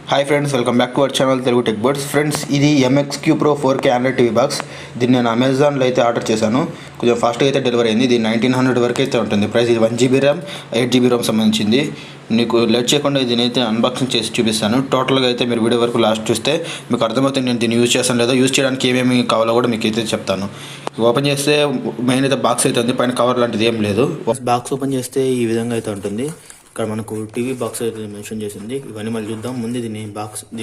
Hi friends, welcome back to our channel Telugu tech birds. Friends, ఇది MXQ Pro 4K Android TV box. దీన్ని నేను అమెజాన్లో అయితే order చేశాను. కొంచెం ఫాస్ట్గా అయితే డెలివరీ అయింది. ఇది 1900 వరకు అయితే ఉంటుంది ప్రైస్. ఇది 1GB ర్యామ్ 8GB రోమ్ సంబంధించింది. మీకు లేట్ చేయకుండా దీని అయితే అన్బాక్సింగ్ చేసి చూపిస్తాను. టోటల్గా అయితే మీరు వీడియో వరకు లాస్ట్ చూస్తే మీకు అర్థమవుతుంది నేను దీన్ని యూజ్ చేస్తాను లేదా యూజ్ చేయడానికి ఏమేమి కావాలో కూడా మీకు అయితే చెప్తాను. ఓపెన్ చేస్తే మెయిన్ అయితే బాక్స్ అయితే ఉంది, పైన కవర్ లాంటిది ఏం లేదు. బాక్స్ ఓపెన్ చేస్తే ఈ విధంగా అయితే ఉంటుంది. ఇక్కడ మనకు టీవీ బాక్స్ అయితే మెన్షన్ చేసింది. ఇవన్నీ మళ్ళీ చూద్దాం. ముందు దీని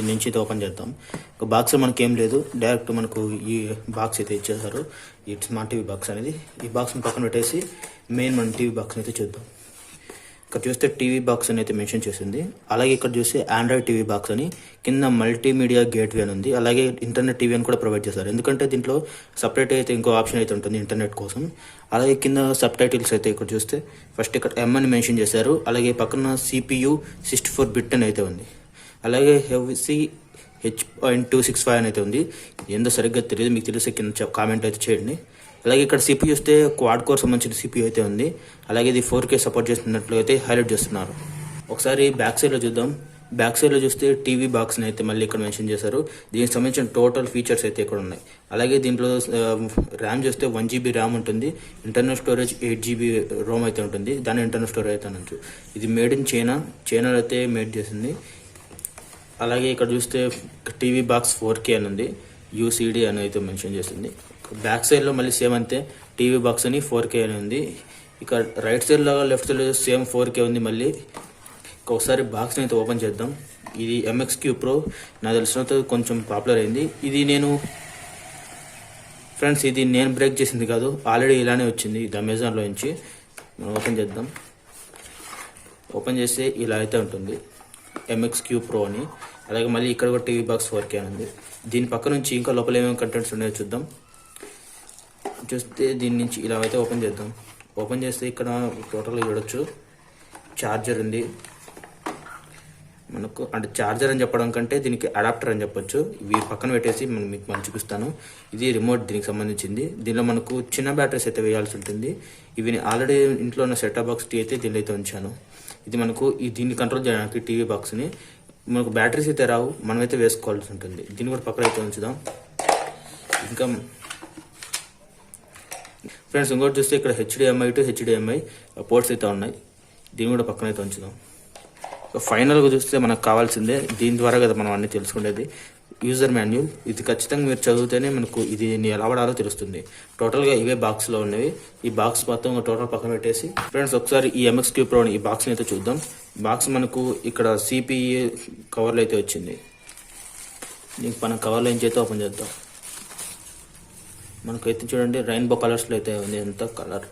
నుంచి అయితే ఓపెన్ చేద్దాం. ఒక బాక్స్ మనకి ఏం లేదు, డైరెక్ట్ మనకు ఈ బాక్స్ అయితే ఇచ్చేసారు. ఈ స్మార్ట్ టీవీ బాక్స్ అనేది. ఈ బాక్స్ని పక్కన పెట్టేసి మెయిన్ మన టీవీ బాక్స్ని అయితే చూద్దాం. ఇక్కడ చూస్తే టీవీ బాక్స్ అని అయితే మెన్షన్ చేసింది. అలాగే ఇక్కడ చూస్తే ఆండ్రాయిడ్ టీవీ బాక్స్ అని, కింద మల్టీమీడియా గేట్వే అని ఉంది. అలాగే ఇంటర్నెట్ టీవీ అని కూడా ప్రొవైడ్ చేశారు. ఎందుకంటే దీంట్లో సపరేట్ అయితే ఇంకో ఆప్షన్ అయితే ఉంటుంది ఇంటర్నెట్ కోసం. అలాగే కింద సబ్ టైటిల్స్ అయితే ఇక్కడ చూస్తే ఫస్ట్ ఇక్కడ M అని మెన్షన్ చేశారు. అలాగే పక్కన CPU 64 బిట్ అని అయితే ఉంది. అలాగే H.265 అని అయితే ఉంది. ఏందో సరిగ్గా తెలియదు, మీకు తెలిసే కింద కామెంట్ అయితే చేయండి. అలాగే ఇక్కడ CPU వస్తే క్వాడ్ కోర్ సంబంధించిన CPU అయితే ఉంది. అలాగే ఇది 4K సపోర్ట్ చేస్తున్నట్లు అయితే హైలైట్ చేస్తున్నారు. ఒకసారి బ్యాక్ సైడ్లో చూద్దాం. బ్యాక్ సైడ్లో చూస్తే టీవీ బాక్స్ని అయితే మళ్ళీ ఇక్కడ మెన్షన్ చేశారు. దీనికి సంబంధించిన టోటల్ ఫీచర్స్ అయితే ఇక్కడ ఉన్నాయి. అలాగే దీంట్లో ర్యామ్ చూస్తే 1GB ర్యామ్ ఉంటుంది. ఇంటర్నల్ స్టోరేజ్ 8GB రోమ్ అయితే ఉంటుంది. దాని ఇంటర్నల్ స్టోరేజ్ అయితే అనొచ్చు. ఇది మేడ్ ఇన్ చైనా అయితే మేడ్ చేసింది. అలాగే ఇక్కడ చూస్తే టీవీ బాక్స్ 4K అని ఉంది. UCD అని అయితే మెన్షన్ చేసింది. బ్యాక్ సైడ్లో మళ్ళీ సేమ్ అంతే, టీవీ బాక్స్ అని 4K అని ఉంది. ఇక రైట్ సైడ్లో లెఫ్ట్ సైడ్లో సేమ్ 4K ఉంది. మళ్ళీ ఒకసారి బాక్స్ని అయితే ఓపెన్ చేద్దాం. ఇది MXQ Pro, నాకు తెలిసినంత కొంచెం పాపులర్ అయింది. ఇది నేను బ్రేక్ చేసింది కాదు, ఆల్రెడీ ఇలానే వచ్చింది. ఇది అమెజాన్లో నుంచి. మనం ఓపెన్ చేద్దాం. ఓపెన్ చేస్తే ఇలా అయితే ఉంటుంది MXQ Pro అని. అలాగే మళ్ళీ ఇక్కడ కూడా టీవీ బాక్స్ 4K అని ఉంది. దీని పక్క నుంచి ఇంకా లోపల ఏమేమి కంటెంట్స్ ఉన్నాయో చూద్దాం. చూస్తే దీని నుంచి ఇలా అయితే ఓపెన్ చేద్దాం. ఓపెన్ చేస్తే ఇక్కడ టోటల్గా చూడొచ్చు. ఛార్జర్ ఉంది మనకు, అంటే ఛార్జర్ అని చెప్పడం కంటే దీనికి అడాప్టర్ అని చెప్పొచ్చు. ఇవి పక్కన పెట్టేసి మీకు మనం చూపిస్తాను. ఇది రిమోట్, దీనికి సంబంధించింది. దీనిలో మనకు చిన్న బ్యాటరీస్ అయితే వేయాల్సి ఉంటుంది. ఇవి ఆల్రెడీ ఇంట్లో ఉన్న సెటప్ బాక్స్ అయితే దీనిలో అయితే ఉంచాను. ఇది మనకు దీన్ని కంట్రోల్ చేయడానికి టీవీ బాక్స్ని మనకు బ్యాటరీస్ అయితే రావు, మనమైతే వేసుకోవాల్సి ఉంటుంది. దీన్ని కూడా పక్కన అయితే ఉంచుదాం. ఇంకా ఫ్రెండ్స్, ఇంకోటి చూస్తే ఇక్కడ HDMI to HDMI పోర్ట్స్ అయితే ఉన్నాయి. దీన్ని కూడా పక్కన అయితే ఉంచుదాం. ఫైనల్గా చూస్తే మనకు కావాల్సిందే, దీని ద్వారా కదా మనం అన్నీ తెలుసుకునేది, యూజర్ మాన్యువల్. ఇది ఖచ్చితంగా మీరు చదివితేనే మనకు ఇది ఎలా వాడాలో తెలుస్తుంది. టోటల్గా ఇవే బాక్స్లో ఉన్నవి. ఈ బాక్స్ మొత్తం టోటల్ పక్కన పెట్టేసి ఫ్రెండ్స్ ఒకసారి ఈ MXQ Pro ఈ బాక్స్ని అయితే చూద్దాం. బాక్స్ మనకు ఇక్కడ CPE కవర్లో అయితే వచ్చింది. దీనికి మనం కవర్లో నుంచి అయితే ఓపెన్ చేద్దాం. మనకైతే చూడండి రెయిన్బో కలర్స్లో అయితే ఉంది. ఎంత కలర్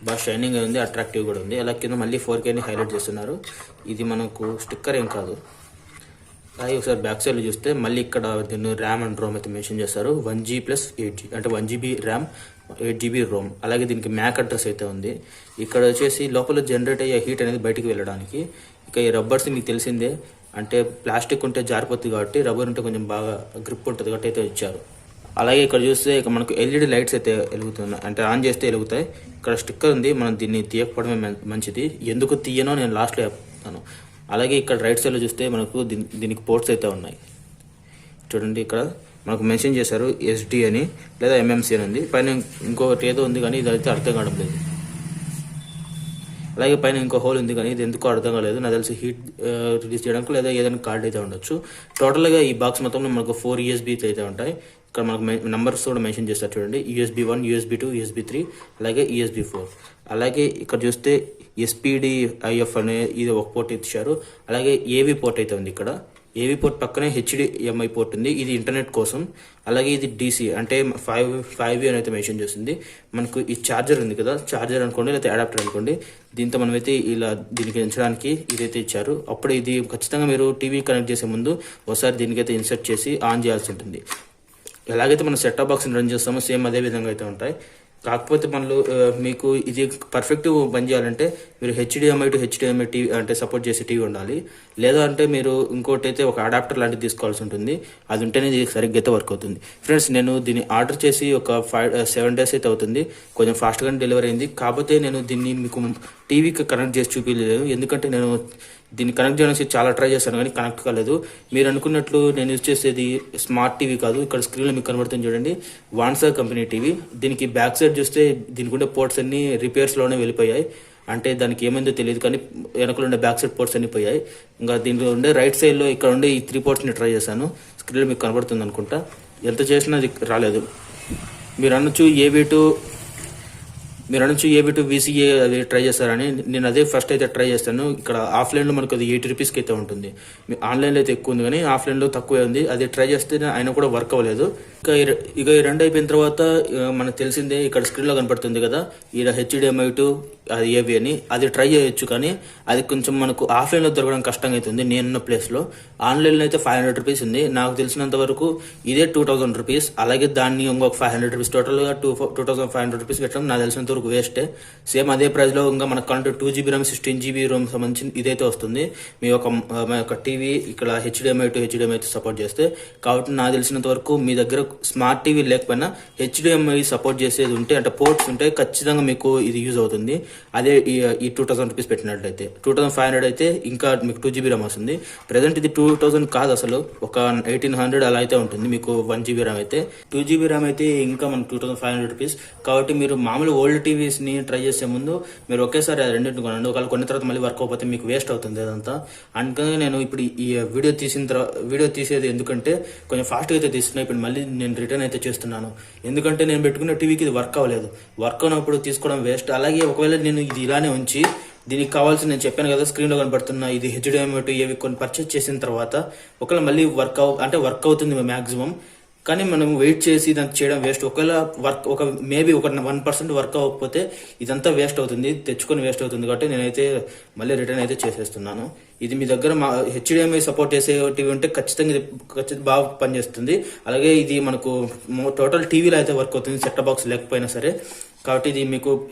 బాగా షైనింగ్ ఉంది, అట్రాక్టివ్ కూడా ఉంది. అలా కింద మళ్ళీ 4Kని హైలైట్ చేస్తున్నారు. ఇది మనకు స్టిక్కర్ ఏం కాదు. అలాగే ఒకసారి బ్యాక్ సైడ్లో చూస్తే మళ్ళీ ఇక్కడ దీన్ని ర్యామ్ అండ్ రోమ్ అయితే మెన్షన్ చేస్తారు. 1G + 8G అంటే 1GB ర్యామ్ 8GB రోమ్. అలాగే దీనికి మ్యాక్ అడ్రస్ అయితే ఉంది. ఇక్కడ వచ్చేసి లోపల జనరేట్ అయ్యే హీట్ అనేది బయటికి వెళ్ళడానికి. ఇక ఈ రబ్బర్స్ మీకు తెలిసిందే, అంటే ప్లాస్టిక్ ఉంటే జారిపోతుంది కాబట్టి, రబ్బర్ ఉంటే కొంచెం బాగా గ్రిప్ ఉంటుంది కాబట్టి అయితే ఇచ్చారు. అలాగే ఇక్కడ చూస్తే ఇక మనకు LED లైట్స్ అయితే వెలుగుతున్నాయి, అంటే ఆన్ చేస్తే వెలుగుతాయి. ఇక్కడ స్టిక్కర్ ఉంది, మనం దీన్ని తీయకపోవడమే మంచిది. ఎందుకు తీయనో నేను లాస్ట్లో చెప్తాను. అలాగే ఇక్కడ రైట్ సైడ్లో చూస్తే మనకు దీనికి పోర్ట్స్ అయితే ఉన్నాయి. చూడండి ఇక్కడ మనకు మెన్షన్ చేశారు SD అని లేదా MMC అని ఉంది. పైన ఇంకొకటి ఏదో ఉంది కానీ ఇది అయితే అర్థం కావడం లేదు. అలాగే పైన ఇంకో హోల్ ఉంది కానీ ఇది ఎందుకో అర్థం కాలేదు. నాకు తెలిసి హీట్ రిలీజ్ చేయడానికి లేదా ఏదైనా కార్డ్ అయితే ఉండొచ్చు. టోటల్గా ఈ బాక్స్ మొత్తంలో మనకు 4 USB అయితే ఉంటాయి. ఇక్కడ మనకు నంబర్స్ కూడా మెన్షన్ చేస్తారు చూడండి. USB 1, USB 2, USB 3, అలాగే USB 4. అలాగే ఇక్కడ చూస్తే SPDIF అనే ఇది ఒక పోర్ట్ ఇచ్చారు. అలాగే AV పోర్ట్ అయితే ఉంది. ఇక్కడ AV పోర్ట్ పక్కనే HDMI పోర్ట్ ఉంది. ఇది ఇంటర్నెట్ కోసం. అలాగే ఇది DC అంటే 5V అని అయితే మెన్షన్ చేస్తుంది. మనకు ఈ ఛార్జర్ ఉంది కదా, ఛార్జర్ అనుకోండి లేకపోతే అడాప్టర్ అనుకోండి. దీంతో మనమైతే ఇలా దీనికి ఉంచడానికి ఇదైతే ఇచ్చారు. అప్పుడు ఇది ఖచ్చితంగా మీరు టీవీ కనెక్ట్ చేసే ముందు ఒకసారి దీనికైతే ఇన్సర్ట్ చేసి ఆన్ చేయాల్సి ఉంటుంది. ఎలాగైతే మనం సెటప్ బాక్స్ని రన్ చేస్తామో సేమ్ అదే విధంగా అయితే ఉంటాయి. కాకపోతే మనలో మీకు ఇది పర్ఫెక్ట్ పని చేయాలంటే మీరు HDMI to HDMI టీవీ అంటే సపోర్ట్ చేసే టీవీ ఉండాలి. లేదా అంటే మీరు ఇంకోటి అయితే ఒక అడాప్టర్ లాంటిది తీసుకోవాల్సి ఉంటుంది. అది ఉంటేనే ఇది సరిగ్గా అయితే వర్క్ అవుతుంది. ఫ్రెండ్స్, నేను దీన్ని ఆర్డర్ చేసి ఒక 7 days అయితే అవుతుంది. కొంచెం ఫాస్ట్గానే డెలివరీ అయింది. కాకపోతే నేను దీన్ని మీకు టీవీకి కనెక్ట్ చేసి చూపించలేదు, ఎందుకంటే నేను దీన్ని కనెక్ట్ చేయడానికి చాలా ట్రై చేశాను కానీ కనెక్ట్ కాలేదు. మీరు అనుకున్నట్లు నేను యూజ్ చేసేది స్మార్ట్ టీవీ కాదు. ఇక్కడ స్క్రీన్లో మీకు కనబడుతుంది చూడండి, వాన్సా కంపెనీ టీవీ. దీనికి బ్యాక్ సైడ్ చూస్తే దీనికి ఉండే పోర్ట్స్ అన్ని రిపేర్స్లోనే వెళ్ళిపోయాయి. అంటే దానికి ఏమైందో తెలియదు కానీ వెనకలు ఉండే బ్యాక్ సైడ్ పోర్ట్స్ అన్ని పోయాయి. ఇంకా దీంట్లో ఉండే రైట్ సైడ్లో ఇక్కడ ఉండే ఈ 3 పోర్ట్స్ని ట్రై చేశాను. స్క్రీన్లో మీకు కనబడుతుంది అనుకుంటా. ఎంత చేసినా అది రాలేదు. మీరు అనొచ్చు ఏబీ టు వీసీఏ అది ట్రై చేస్తారని. నేను అదే ఫస్ట్ అయితే ట్రై చేస్తాను. ఇక్కడ ఆఫ్లైన్లో మనకు అది 80 రూపీస్కి అయితే ఉంటుంది. ఆన్లైన్లో అయితే ఎక్కువ ఉంది కానీ ఆఫ్లైన్లో తక్కువే ఉంది. అది ట్రై చేస్తే అయినా కూడా వర్క్ అవ్వలేదు. ఇక ఈ 2 అయిపోయిన తర్వాత మనకు తెలిసిందే, ఇక్కడ స్క్రీన్లో కనపడుతుంది కదా, ఇక్కడ HDMI టు అది ఏబీ అని. అది ట్రై చేయొచ్చు కానీ అది కొంచెం మనకు ఆఫ్లైన్లో దొరకడం కష్టంగా అవుతుంది. నేనున్న ప్లేస్లో ఆన్లైన్లో అయితే 500 రూపీస్ ఉంది. నాకు తెలిసినంత వరకు ఇదే 2000 రూపీస్. అలాగే దాన్ని ఇంకొక 500 రూపీస్ టోటల్గా 2500 రూపీస్ పెట్టడం నాకు తెలిసినంత వరకు వేస్టే. సేమ్ అదే ప్రైస్లో ఇంకా మనకు current 2 GB RAM 16 GB Rome సంబంధించి ఇదైతే వస్తుంది. మీ యొక్క టీవీ ఇక్కడ HDMI టు HDMI సపోర్ట్ చేస్తే. కాబట్టి నాకు తెలిసినంత వరకు మీ దగ్గర స్మార్ట్ టీవీ లేకపోయినా HDMI సపోర్ట్ చేసేది ఉంటే, అంటే పోర్ట్స్ ఉంటే ఖచ్చితంగా మీకు ఇది యూజ్ అవుతుంది. అదే ఈ 2000 రూపీస్ పెట్టినట్లయితే 2500 అయితే ఇంకా మీకు 2 GB ర్యామ్ వస్తుంది. ప్రెసెంట్ ఇది 2000 కాదు, అసలు ఒక 1800 అలా అయితే ఉంటుంది మీకు 1 GB ర్యామ్ అయితే. 2 GB ర్యామ్ అయితే ఇంకా మనకు 2500 రూపీస్. కాబట్టి మీరు మామూలు ఓల్డ్ టీవీస్ని ట్రై చేసే ముందు మీరు ఒకేసారి రెండింటిని కొనండి. ఒకవేళ కొన్ని తర్వాత మళ్ళీ వర్క్ అవ్వకపోతే మీకు వేస్ట్ అవుతుంది అదంతా. అందుకని నేను ఇప్పుడు ఈ వీడియో తీసేది ఎందుకంటే కొంచెం ఫాస్ట్గా అయితే తీస్తున్నా. ఇప్పుడు మళ్ళీ నేను రిటర్న్ అయితే చేస్తున్నాను. ఎందుకంటే నేను పెట్టుకున్న టీవీకి ఇది వర్క్ అవ్వలేదు. వర్క్ అయినప్పుడు తీసుకోవడం వేస్ట్. అలాగే ఒకవేళ నేను ఇది ఇలానే ఉంచి దీనికి కావాల్సి నేను చెప్పాను కదా స్క్రీన్లో కనబడుతున్న ఇది HDMI టు ఏవి కొన్ని పర్చేస్ చేసిన తర్వాత ఒకవేళ మళ్ళీ వర్క్ అవుతుంది మ్యాక్సిమం. కానీ మనం వెయిట్ చేసి దాన్ని చేయడం వేస్ట్. ఒకవేళ మేబీ ఒక 1% వర్క్ అవ్వకపోతే ఇదంతా వేస్ట్ అవుతుంది, తెచ్చుకొని వేస్ట్ అవుతుంది. కాబట్టి నేనైతే మళ్ళీ రిటర్న్ అయితే చేసేస్తున్నాను. ఇది మీ దగ్గర HDMI సపోర్ట్ చేసే టీవీ ఉంటే ఖచ్చితంగా బాగా పనిచేస్తుంది. అలాగే ఇది మనకు టోటల్ టీవీలో అయితే వర్క్ అవుతుంది, సెట్ బాక్స్ లేకపోయినా సరే. కాబట్టి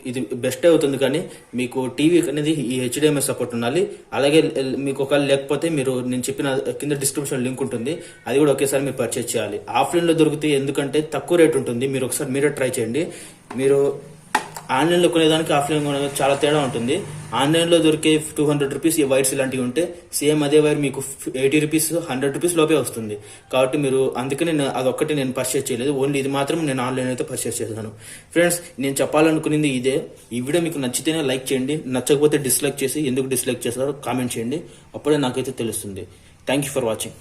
ఇది బెస్ట్ అవుతుంది. కానీ మీకు టీవీ అనేది ఈ HDMI సపోర్ట్ ఉండాలి. అలాగే మీకు ఒకవేళ లేకపోతే నేను చెప్పిన కింద డిస్క్రిప్షన్ లింక్ ఉంటుంది, అది కూడా ఒకేసారి మీరు పర్చేస్ చేయాలి. ఆఫ్లైన్లో దొరికితే ఎందుకంటే తక్కువ రేట్ ఉంటుంది. మీరు ఒకసారి మీరే ట్రై చేయండి. మీరు ఆన్లైన్లో కొనేదానికి ఆఫ్లైన్ కొనేదానికి చాలా తేడా ఉంటుంది. ఆన్లైన్లో దొరికే 200 రూపీస్ ఈ వైర్స్ ఇలాంటివి ఉంటే సేమ్ అదే వైర్ మీకు 80 రూపీస్ 100 రూపీస్ లోపే వస్తుంది. కాబట్టి మీరు అందుకని అదొక్కటి నేను పర్చేస్ చేయలేదు. ఓన్లీ ఇది మాత్రం నేను ఆన్లైన్ అయితే పర్చేస్ చేశాను. ఫ్రెండ్స్, నేను చెప్పాలనుకునేది ఇదే. ఈ వీడియో మీకు నచ్చితేనే లైక్ చేయండి, నచ్చకపోతే డిస్లైక్ చేసి ఎందుకు డిస్లైక్ చేస్తారో కామెంట్ చేయండి. అప్పుడే నాకైతే తెలుస్తుంది. Thank you for watching.